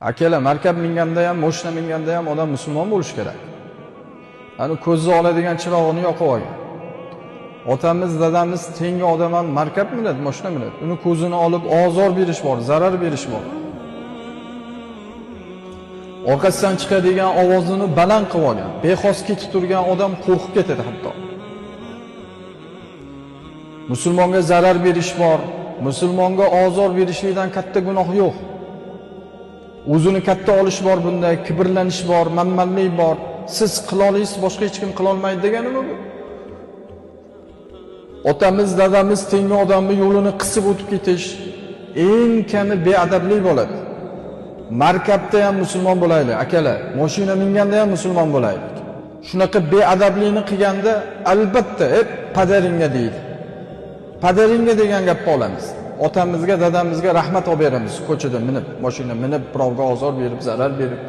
Akalar, markab minganda ham, mashina minganda ham odam musulmon bo'lish kerak. Ani ko'zni oladigan chirog'ini yoqib olgan. Otamiz, dadamiz tengi odam ham markab minadi, mashina minadi. Uni ko'zini olib ozor berish bor, zarar berish bor. Orqasidan chiqadigan ovozini baland qilib olgan. Bexos ketib turgan odam qo'rqib ketadi hatto. Musulmonga zarar berish bor, musulmonga ozor berishlikdan katta gunoh yo'q. O'zini katta olish bor bunda, kibrlanish bor, manmanlik bor. Siz qila olasiz, boshqa hech kim qila olmaydi deganimi bu? Otamiz, dadamiz tengi odamni yo'lini qisib o'tib ketish eng kami beadablik bo'ladi. Markabda ham musulmon bo'laylik, akalar. Mashina minganda ham musulmon bo'laylik. Shunaqa beadablikni qilganda albatta padaringga deydi. Padaringga degan gapni olamiz. Otamizga, dadamizga rahmat olib beramiz ko'chada minib, mashina minib, birovga ozor berib, zarar berib.